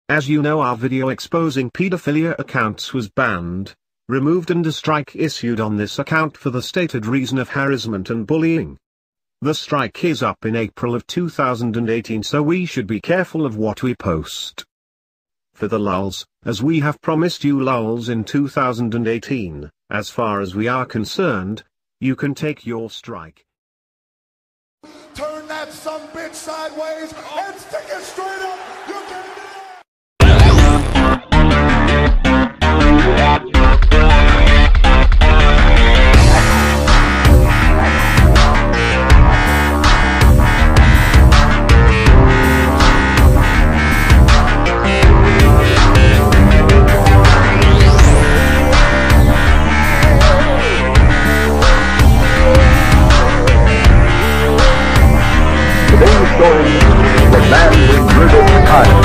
As you know, our video exposing pedophilia accounts was banned, removed, and a strike issued on this account for the stated reason of harassment and bullying. The strike is up in April of 2018, so we should be careful of what we post. For the lulz, as we have promised you lulz in 2018, as far as we are concerned, you can take your strike. Turn that sumbitch sideways and stick it straight up. You can do it. Today's story, the man who murdered the time.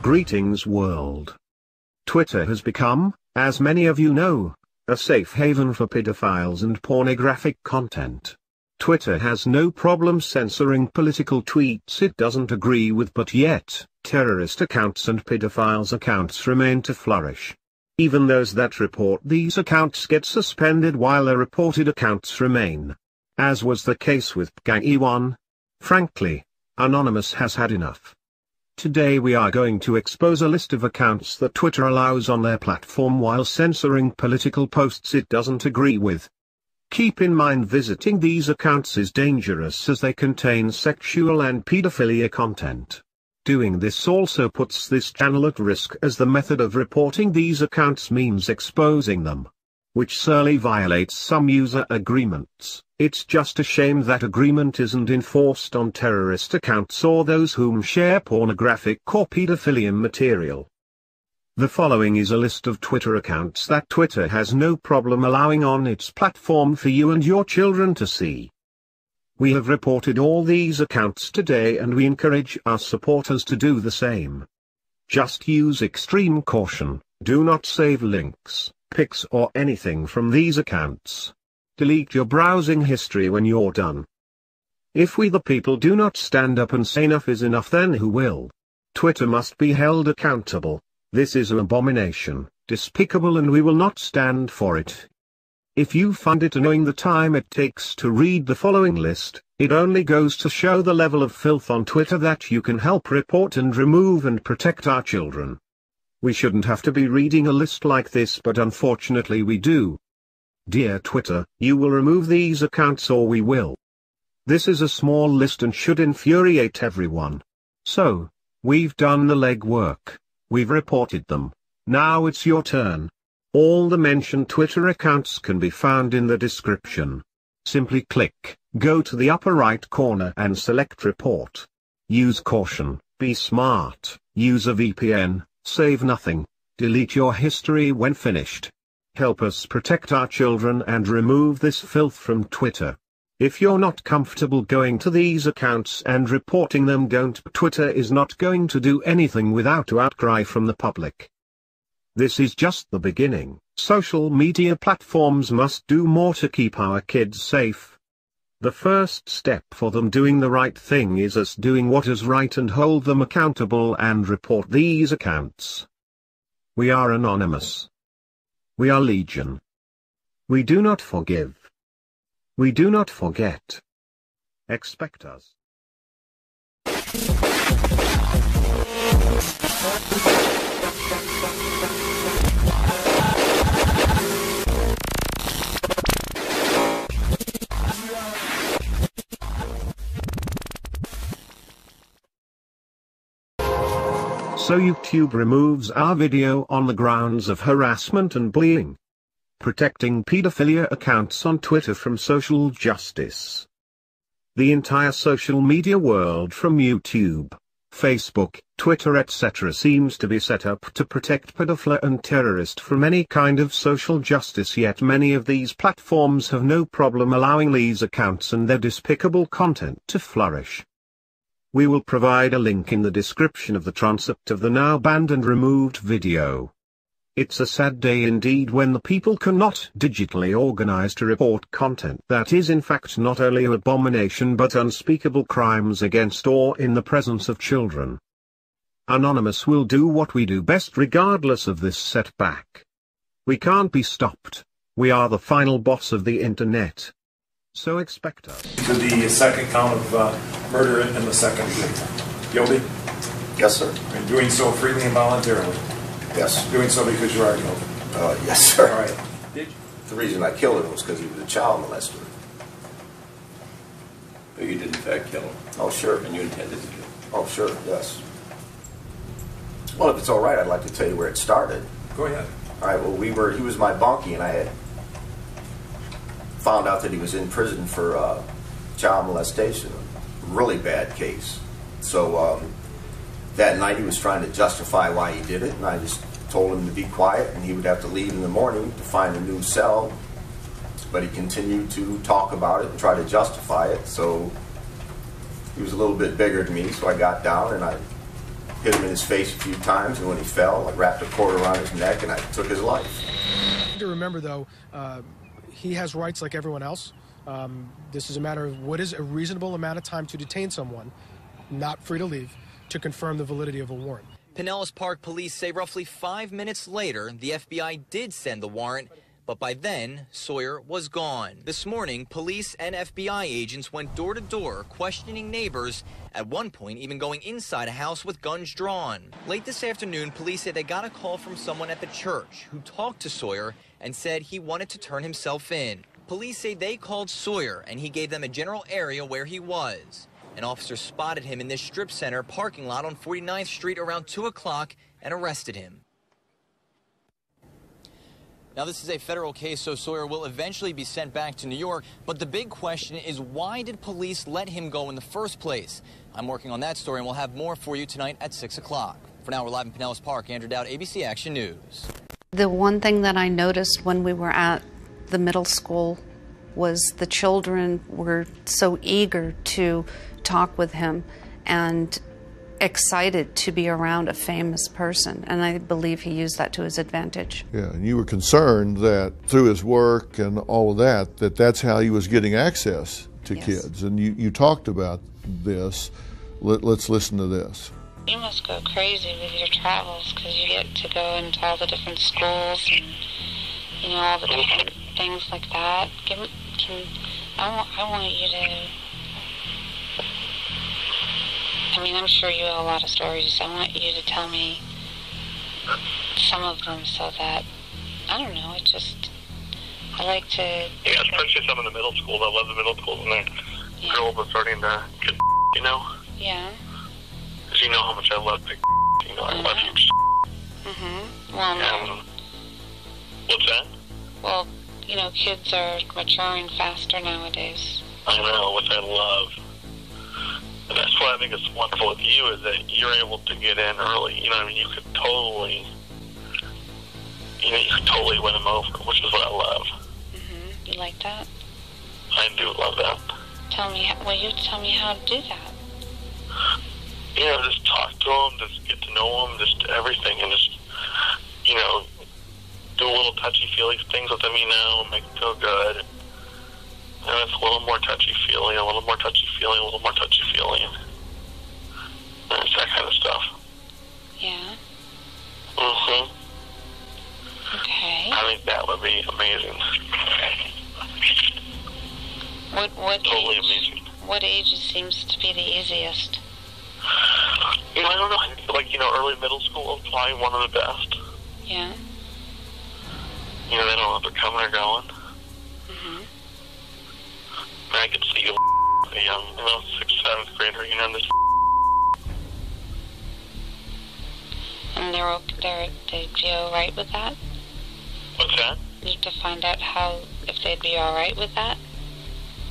Greetings world. Twitter has become, as many of you know, a safe haven for pedophiles and pornographic content. Twitter has no problem censoring political tweets it doesn't agree with, but yet, terrorist accounts and pedophiles accounts remain to flourish. Even those that report these accounts get suspended while the reported accounts remain. As was the case with Thศี Frankly, Anonymous has had enough. Today we are going to expose a list of accounts that Twitter allows on their platform while censoring political posts it doesn't agree with. Keep in mind, visiting these accounts is dangerous as they contain sexual and pedophilia content. Doing this also puts this channel at risk, as the method of reporting these accounts means exposing them, which sorely violates some user agreements. It's just a shame that agreement isn't enforced on terrorist accounts or those whom share pornographic or pedophilia material. The following is a list of Twitter accounts that Twitter has no problem allowing on its platform for you and your children to see. We have reported all these accounts today and we encourage our supporters to do the same. Just use extreme caution, do not save links, pics or anything from these accounts. Delete your browsing history when you're done. If we the people do not stand up and say enough is enough, then who will? Twitter must be held accountable. This is an abomination, despicable, and we will not stand for it. If you find it annoying the time it takes to read the following list, it only goes to show the level of filth on Twitter that you can help report and remove and protect our children. We shouldn't have to be reading a list like this, but unfortunately we do. Dear Twitter, you will remove these accounts or we will. This is a small list and should infuriate everyone. So, we've done the legwork. We've reported them. Now it's your turn. All the mentioned Twitter accounts can be found in the description. Simply click, go to the upper right corner and select report. Use caution, be smart, use a VPN, save nothing, delete your history when finished. Help us protect our children and remove this filth from Twitter. If you're not comfortable going to these accounts and reporting them, don't. Twitter is not going to do anything without an outcry from the public. This is just the beginning. Social media platforms must do more to keep our kids safe. The first step for them doing the right thing is us doing what is right and hold them accountable and report these accounts. We are anonymous. We are legion. We do not forgive. We do not forget. Expect us. So YouTube removes our video on the grounds of harassment and bullying. Protecting pedophilia accounts on Twitter from social justice. The entire social media world from YouTube, Facebook, Twitter etc. seems to be set up to protect pedophile and terrorist from any kind of social justice, yet many of these platforms have no problem allowing these accounts and their despicable content to flourish. We will provide a link in the description of the transcript of the now banned and removed video. It's a sad day indeed when the people cannot digitally organize to report content that is in fact not only an abomination but unspeakable crimes against or in the presence of children. Anonymous will do what we do best regardless of this setback. We can't be stopped. We are the final boss of the internet. So expect us. To the second count of murder in the second degree. Guilty? Yes, sir. And doing so freely and voluntarily? Yes. Doing so because you are guilty? Yes, sir. All right. Did you? The reason I killed him was because he was a child molester. But you did in fact kill him? Oh, sure. And you intended to do it? Oh, sure, yes. Well, if it's all right, I'd like to tell you where it started. Go ahead. All right, well, he was my bunkie, and I had found out that he was in prison for child molestation, a really bad case. So that night he was trying to justify why he did it, and I just told him to be quiet, and he would have to leave in the morning to find a new cell. But he continued to talk about it and try to justify it, so he was a little bit bigger than me, so I got down and I hit him in his face a few times, and when he fell, I wrapped a cord around his neck and I took his life. You need to remember, though, he has rights like everyone else. This is a matter of what is a reasonable amount of time to detain someone, not free to leave, to confirm the validity of a warrant. Pinellas Park police say roughly 5 minutes later, the FBI did send the warrant, but by then, Sawyer was gone. This morning, police and FBI agents went door to door, questioning neighbors, at one point even going inside a house with guns drawn. Late this afternoon, police say they got a call from someone at the church who talked to Sawyer and said he wanted to turn himself in. Police say they called Sawyer and he gave them a general area where he was. An officer spotted him in this strip center parking lot on 49th Street around 2 o'clock and arrested him. Now, this is a federal case, so Sawyer will eventually be sent back to New York. But the big question is, why did police let him go in the first place? I'm working on that story, and we'll have more for you tonight at 6 o'clock. For now, we're live in Pinellas Park. Andrew Dowd, ABC Action News. The one thing that I noticed when we were at the middle school was the children were so eager to talk with him and excited to be around a famous person, and I believe he used that to his advantage. Yeah, and you were concerned that through his work and all of that, that's how he was getting access to kids, and you talked about this. Let's listen to this. You must go crazy with your travels because you get to go into all the different schools and, you know, all the different things like that. I want you to, I mean, I'm sure you have a lot of stories. I want you to tell me some of them so that, I don't know, I like to... Yeah, especially some in the middle school. I love the middle school when the girls are starting to get, you know? Yeah. Because you know how much I love big, you know, I love you. Mm-hmm. Well, what's that? Well, you know, kids are maturing faster nowadays. I know, which I love. And that's what I think is wonderful with you, is that you're able to get in early. You know, I mean, you could totally you know, you can totally win them over, which is what I love. You like that? I do love that. Will you tell me how to do that? You know, just talk to them, just get to know them, just everything, and just, you know, do a little touchy-feely things with them, you know, make them feel good. And it's a little more touchy-feely, a little more touchy-feely, a little more touchy-feely. And it's that kind of stuff. Yeah. Okay. I think that would be amazing. What totally age, amazing. What age seems to be the easiest? You know, I don't know. I think, like, you know, early middle school is probably one of the best. Yeah. You know, they don't know if they're coming or going. And I could see a young, you know, 6th, 7th grader, you know, this. And they'd be all right with that? What's that? You have to find out if they'd be all right with that?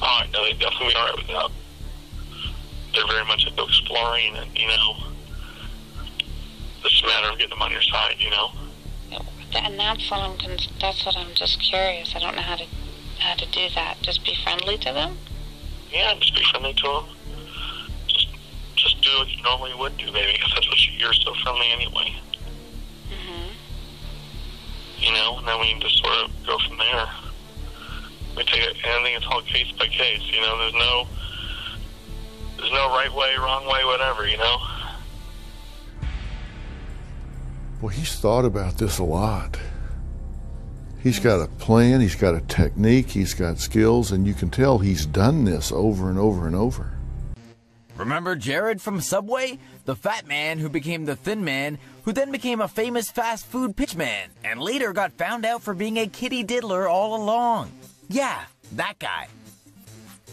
Oh, I know they'd definitely be all right with that. They're very much into exploring, and, you know, it's just a matter of getting them on your side, you know. And that's what I'm just curious. I don't know how to do that. Just be friendly to them? Yeah, just be friendly to them. Just do what you normally would do, baby, because that's what you're so friendly anyway. You know, and then we can just sort of go from there. We take it, and I think it's all case by case. You know, there's no right way, wrong way, whatever. You know. Well, he's thought about this a lot. He's got a plan, he's got a technique, he's got skills, and you can tell he's done this over and over and over. Remember Jared from Subway? The fat man who became the thin man, who then became a famous fast food pitchman, and later got found out for being a kitty diddler all along. Yeah, that guy.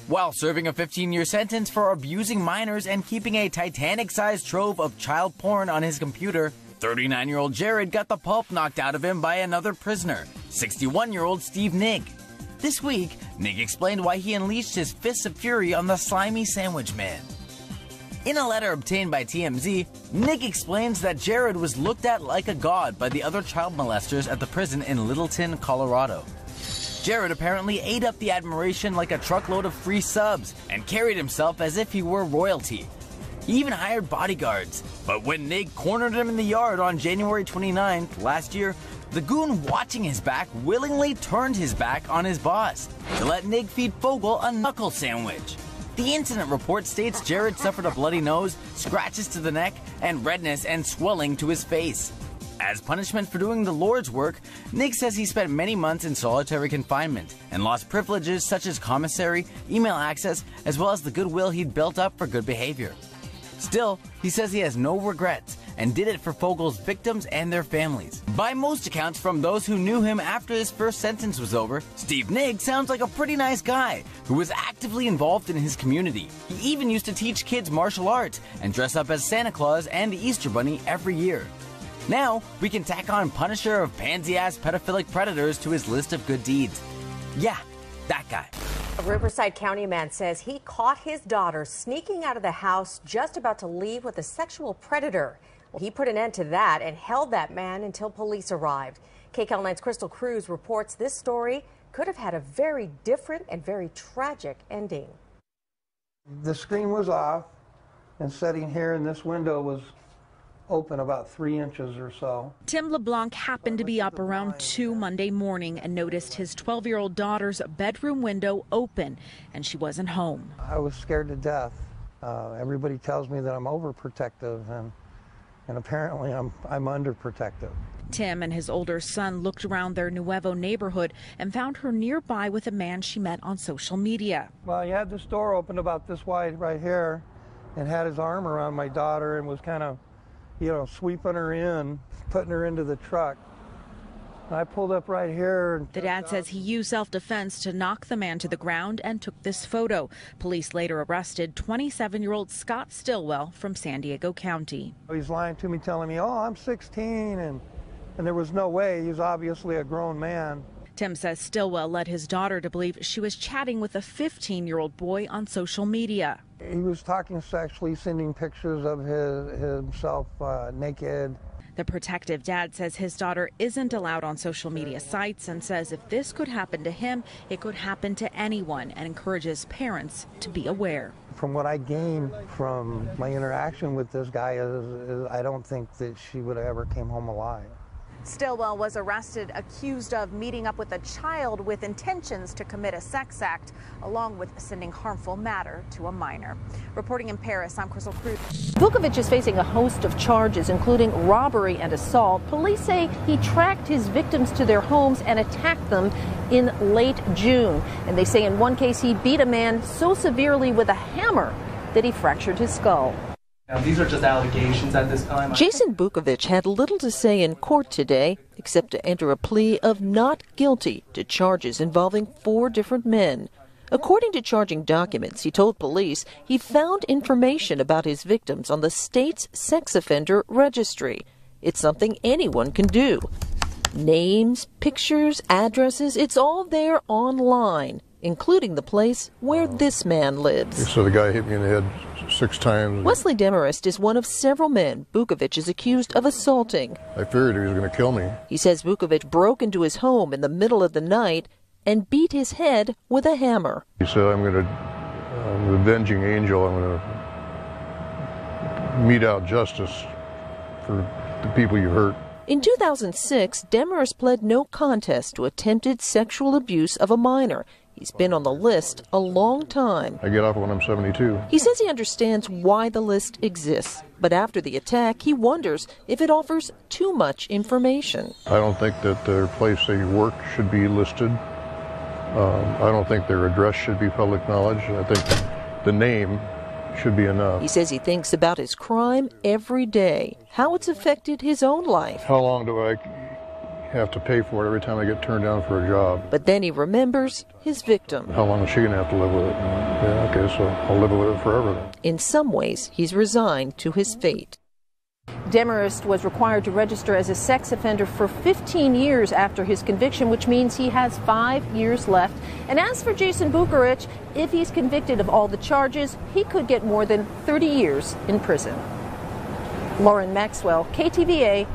While serving a 15-year sentence for abusing minors and keeping a Titanic-sized trove of child porn on his computer, 39-year-old Jared got the pulp knocked out of him by another prisoner, 61-year-old Steve Nigg. This week, Nigg explained why he unleashed his fists of fury on the slimy sandwich man. In a letter obtained by TMZ, Nigg explains that Jared was looked at like a god by the other child molesters at the prison in Littleton, Colorado. Jared apparently ate up the admiration like a truckload of free subs and carried himself as if he were royalty. He even hired bodyguards. But when Nigg cornered him in the yard on January 29th last year, the goon watching his back willingly turned his back on his boss to let Nigg feed Fogel a knuckle sandwich. The incident report states Jared suffered a bloody nose, scratches to the neck, and redness and swelling to his face. As punishment for doing the Lord's work, Nigg says he spent many months in solitary confinement and lost privileges such as commissary, email access, as well as the goodwill he'd built up for good behavior. Still, he says he has no regrets and did it for Fogel's victims and their families. By most accounts from those who knew him after his first sentence was over, Steve Nigg sounds like a pretty nice guy who was actively involved in his community. He even used to teach kids martial arts and dress up as Santa Claus and the Easter Bunny every year. Now, we can tack on Punisher of pansy-ass pedophilic predators to his list of good deeds. Yeah, that guy. A Riverside County man says he caught his daughter sneaking out of the house just about to leave with a sexual predator. Well, he put an end to that and held that man until police arrived. KCAL 9's Crystal Cruz reports this story could have had a very different and very tragic ending. The screen was off, and sitting here in this window was open about 3 inches or so. Tim LeBlanc happened to be up around 2 Monday morning and noticed his 12-year-old daughter's bedroom window open, and she wasn't home. I was scared to death. Everybody tells me that I'm overprotective, and apparently I'm underprotective. Tim and his older son looked around their Nuevo neighborhood and found her nearby with a man she met on social media. Well, he had this door open about this wide right here and had his arm around my daughter and was kind of, you know, sweeping her in, putting her into the truck. I pulled up right here. The dad says he used self-defense to knock the man to the ground and took this photo. Police later arrested 27-year-old Scott Stillwell from San Diego County. He's lying to me, telling me, oh, I'm 16, and there was no way. He was obviously a grown man. Tim says Stillwell led his daughter to believe she was chatting with a 15-year-old boy on social media. He was talking sexually, sending pictures of himself naked. The protective dad says his daughter isn't allowed on social media sites and says if this could happen to him, it could happen to anyone, and encourages parents to be aware. From what I gained from my interaction with this guy is I don't think that she would have ever came home alive. Stillwell was arrested accused of meeting up with a child with intentions to commit a sex act, along with sending harmful matter to a minor. Reporting in Paris, I'm Crystal Cruz. Vukovic is facing a host of charges, including robbery and assault. Police say he tracked his victims to their homes and attacked them in late June. And they say in one case he beat a man so severely with a hammer that he fractured his skull. Now, these are just allegations at this time. Jason Vukovic had little to say in court today, except to enter a plea of not guilty to charges involving 4 different men. According to charging documents, he told police he found information about his victims on the state's sex offender registry. It's something anyone can do. Names, pictures, addresses, it's all there online, including the place where this man lives. So the guy hit me in the head 6 times. Wesley Demarest is one of several men Vukovic is accused of assaulting. I figured he was going to kill me. He says Vukovic broke into his home in the middle of the night and beat his head with a hammer. He said, I'm the avenging angel. I'm going to mete out justice for the people you hurt. In 2006, Demarest pled no contest to attempted sexual abuse of a minor. He's been on the list a long time. I get off when I'm 72. He says he understands why the list exists, but after the attack, he wonders if it offers too much information. I don't think that their place they work should be listed. I don't think their address should be public knowledge. I think the name should be enough. He says he thinks about his crime every day, how it's affected his own life. How long do I have to pay for it every time I get turned down for a job? But then he remembers his victim. How long is she going to have to live with it? Yeah, okay, so I'll live with it forever then. In some ways, he's resigned to his fate. Demarest was required to register as a sex offender for 15 years after his conviction, which means he has 5 years left. And as for Jason Vukovic, if he's convicted of all the charges, he could get more than 30 years in prison. Lauren Maxwell, KTVA.